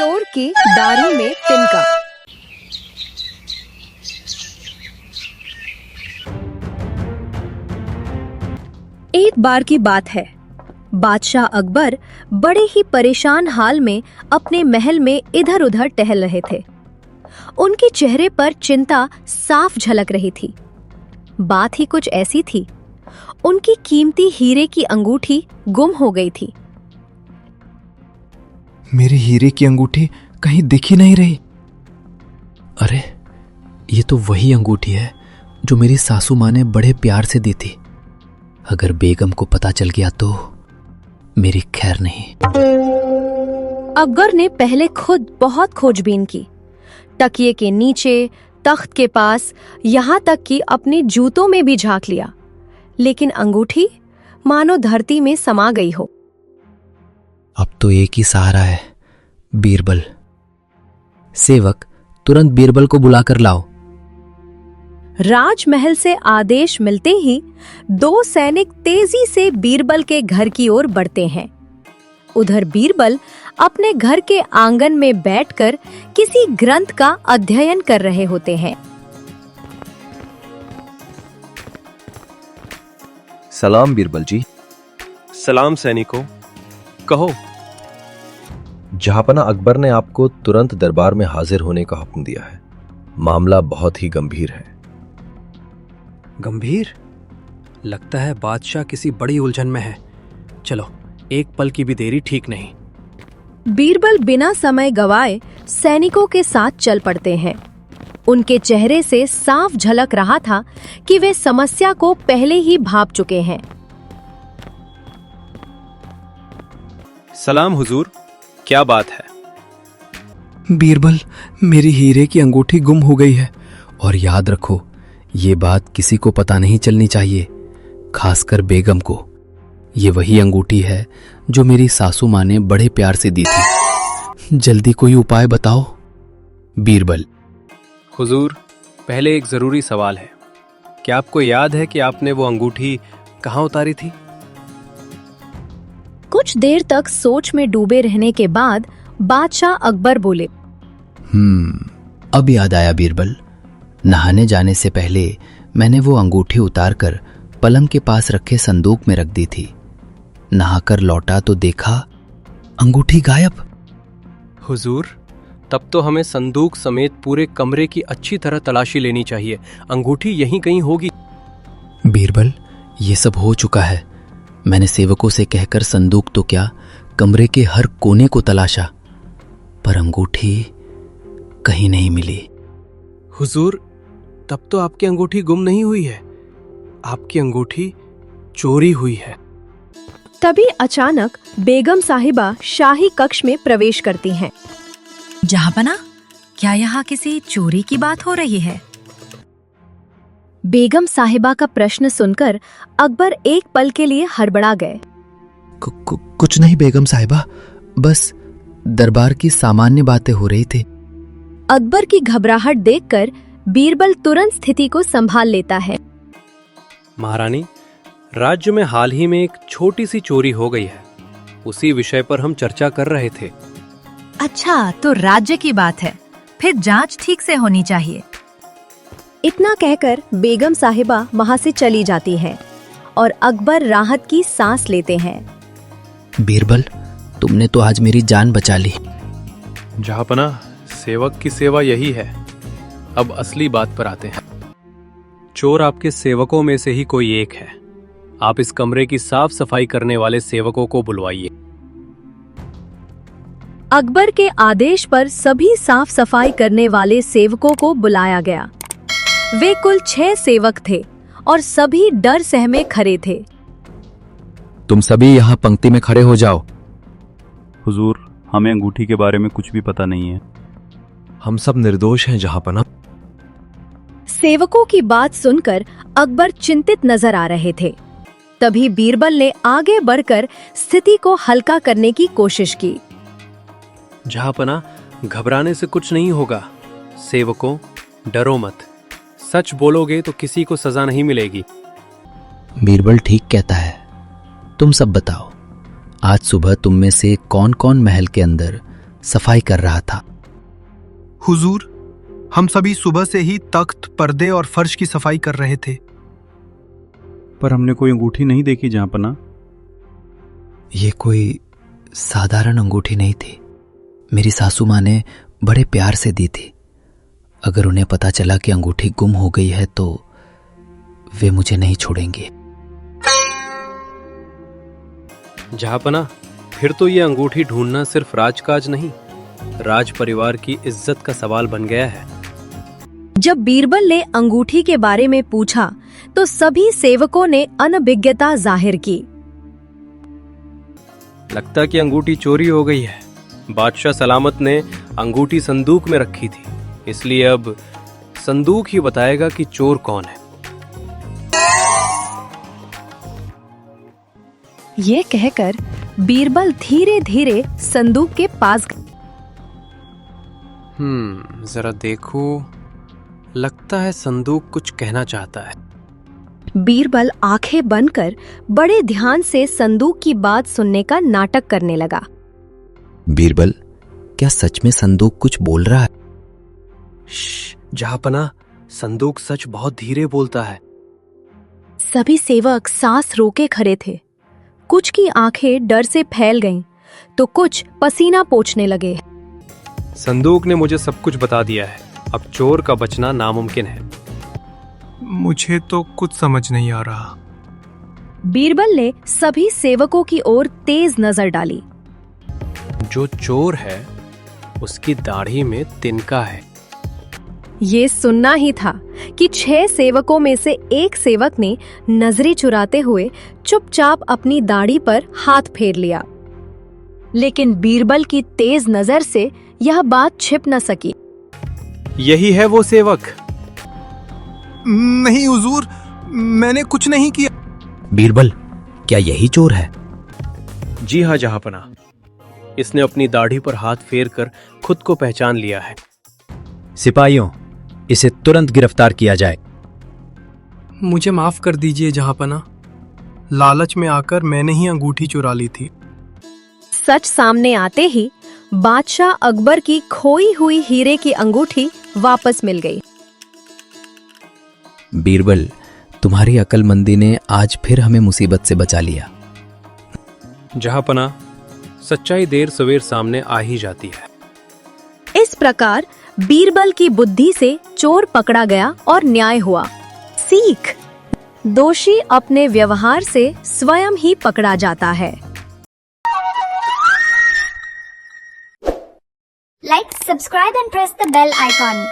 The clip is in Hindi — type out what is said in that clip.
चोर की दाढ़ी में तिनका। एक बार की बात है, बादशाह अकबर बड़े ही परेशान हाल में अपने महल में इधर उधर टहल रहे थे। उनके चेहरे पर चिंता साफ झलक रही थी। बात ही कुछ ऐसी थी, उनकी कीमती हीरे की अंगूठी गुम हो गई थी। मेरी हीरे की अंगूठी कहीं दिख ही नहीं रही। अरे, ये तो वही अंगूठी है जो मेरी सासू माँ ने बड़े प्यार से दी थी। अगर बेगम को पता चल गया तो मेरी खैर नहीं। अकबर ने पहले खुद बहुत खोजबीन की, तकिए के नीचे, तख्त के पास, यहाँ तक कि अपने जूतों में भी झांक लिया, लेकिन अंगूठी मानो धरती में समा गई हो। अब तो एक ही सहारा है, बीरबल। सेवक, तुरंत बीरबल को बुलाकर लाओ। राजमहल से आदेश मिलते ही 2 सैनिक तेजी से बीरबल के घर की ओर बढ़ते हैं। उधर बीरबल अपने घर के आंगन में बैठकर किसी ग्रंथ का अध्ययन कर रहे होते हैं। सलाम बीरबल जी। सलाम सैनिकों, कहो। जहांपना अकबर ने आपको तुरंत दरबार में हाजिर होने का हुक्म दिया है। मामला बहुत ही गंभीर है। गंभीर? लगता है बादशाह किसी बड़ी उलझन में है। चलो, एक पल की भी देरी ठीक नहीं। बीरबल बिना समय गवाए सैनिकों के साथ चल पड़ते हैं। उनके चेहरे से साफ झलक रहा था कि वे समस्या को पहले ही भांप चुके हैं। सलाम हुजूर, क्या बात है? बीरबल, मेरी हीरे की अंगूठी गुम हो गई है। और याद रखो, ये बात किसी को पता नहीं चलनी चाहिए, खासकर बेगम को। ये वही अंगूठी है जो मेरी सासू माँ ने बड़े प्यार से दी थी। जल्दी कोई उपाय बताओ। बीरबल। हुजूर, पहले एक जरूरी सवाल है। क्या आपको याद है कि आपने वो अंगूठी कहाँ उतारी थी? कुछ देर तक सोच में डूबे रहने के बाद बादशाह अकबर बोले, अब याद आया बीरबल। नहाने जाने से पहले मैंने वो अंगूठी उतारकर पलंग के पास रखे संदूक में रख दी थी। नहाकर लौटा तो देखा अंगूठी गायब। हुजूर, तब तो हमें संदूक समेत पूरे कमरे की अच्छी तरह तलाशी लेनी चाहिए। अंगूठी यहीं कहीं होगी। बीरबल, ये सब हो चुका है। मैंने सेवकों से कहकर संदूक तो क्या, कमरे के हर कोने को तलाशा, पर अंगूठी कहीं नहीं मिली। हुजूर, तब तो आपकी अंगूठी गुम नहीं हुई है, आपकी अंगूठी चोरी हुई है। तभी अचानक बेगम साहिबा शाही कक्ष में प्रवेश करती हैं। जहांपना, क्या यहाँ किसी चोरी की बात हो रही है? बेगम साहिबा का प्रश्न सुनकर अकबर एक पल के लिए हड़बड़ा गए। कुछ नहीं बेगम साहिबा, बस दरबार की सामान्य बातें हो रही थी। अकबर की घबराहट देखकर बीरबल तुरंत स्थिति को संभाल लेता है। महारानी, राज्य में हाल ही में एक छोटी सी चोरी हो गई है। उसी विषय पर हम चर्चा कर रहे थे। अच्छा, तो राज्य की बात है, फिर जांच ठीक से होनी चाहिए। इतना कहकर बेगम साहिबा वहां से चली जाती हैं और अकबर राहत की सांस लेते हैं। बीरबल, तुमने तो आज मेरी जान बचा ली। जहांपना, सेवक की सेवा यही है। अब असली बात पर आते हैं। चोर आपके सेवकों में से ही कोई एक है। आप इस कमरे की साफ सफाई करने वाले सेवकों को बुलवाइए। अकबर के आदेश पर सभी साफ सफाई करने वाले सेवकों को बुलाया गया। वे कुल 6 सेवक थे और सभी डर सहमे खड़े थे। तुम सभी यहाँ पंक्ति में खड़े हो जाओ। हुजूर, हमें अंगूठी के बारे में कुछ भी पता नहीं है। हम सब निर्दोष हैं जहांपना। सेवकों की बात सुनकर अकबर चिंतित नजर आ रहे थे। तभी बीरबल ने आगे बढ़कर स्थिति को हल्का करने की कोशिश की। जहांपना, घबराने से कुछ नहीं होगा। सेवकों, डरो मत। सच बोलोगे तो किसी को सजा नहीं मिलेगी। बीरबल ठीक कहता है। तुम सब बताओ, आज सुबह तुम में से कौन कौन महल के अंदर सफाई कर रहा था। हुजूर, हम सभी सुबह से ही तख्त, पर्दे और फर्श की सफाई कर रहे थे। पर हमने कोई अंगूठी नहीं देखी जहाँपना। ये कोई साधारण अंगूठी नहीं थी। मेरी सासू माँ ने बड़े प्यार से दी थी। अगर उन्हें पता चला कि अंगूठी गुम हो गई है तो वे मुझे नहीं छोड़ेंगे। जहाँपना, फिर तो ये अंगूठी ढूंढना सिर्फ राजकाज नहीं, राज परिवार की इज्जत का सवाल बन गया है। जब बीरबल ने अंगूठी के बारे में पूछा तो सभी सेवकों ने अनभिज्ञता जाहिर की। लगता कि अंगूठी चोरी हो गई है। बादशाह सलामत ने अंगूठी संदूक में रखी थी, इसलिए अब संदूक ही बताएगा कि चोर कौन है। ये कहकर बीरबल धीरे धीरे संदूक के पास गया। जरा देखो, लगता है संदूक कुछ कहना चाहता है। बीरबल आंखें बंद कर बड़े ध्यान से संदूक की बात सुनने का नाटक करने लगा। बीरबल, क्या सच में संदूक कुछ बोल रहा है? जहाँपना, संदूक सच बहुत धीरे बोलता है। सभी सेवक सांस रोके खड़े थे। कुछ की आंखें डर से फैल गईं, तो कुछ पसीना पोंछने लगे। संदूक ने मुझे सब कुछ बता दिया है। अब चोर का बचना नामुमकिन है। मुझे तो कुछ समझ नहीं आ रहा। बीरबल ने सभी सेवकों की ओर तेज नजर डाली। जो चोर है उसकी दाढ़ी में तिनका है। ये सुनना ही था कि 6 सेवकों में से एक सेवक ने नजरें चुराते हुए चुपचाप अपनी दाढ़ी पर हाथ फेर लिया। लेकिन बीरबल की तेज नजर से यह बात छिप न सकी। यही है वो सेवक। नहीं हुजूर, मैंने कुछ नहीं किया। बीरबल, क्या यही चोर है? जी हाँ जहाँपना, इसने अपनी दाढ़ी पर हाथ फेर कर खुद को पहचान लिया है। सिपाहियों, इसे तुरंत गिरफ्तार किया जाए। मुझे माफ कर दीजिए जहाँपना। लालच में आकर मैंने ही अंगूठी चुरा ली थी। सच सामने आते ही बादशाह अकबर की खोई हुई हीरे की अंगूठी वापस मिल गई। बीरबल, तुम्हारी अक्लमंदी ने आज फिर हमें मुसीबत से बचा लिया। जहाँपना, सच्चाई देर सवेर सामने आ ही जाती है। इस प्रकार बीरबल की बुद्धि से चोर पकड़ा गया और न्याय हुआ। सीख: दोषी अपने व्यवहार से स्वयं ही पकड़ा जाता है। Like, subscribe and press the bell icon.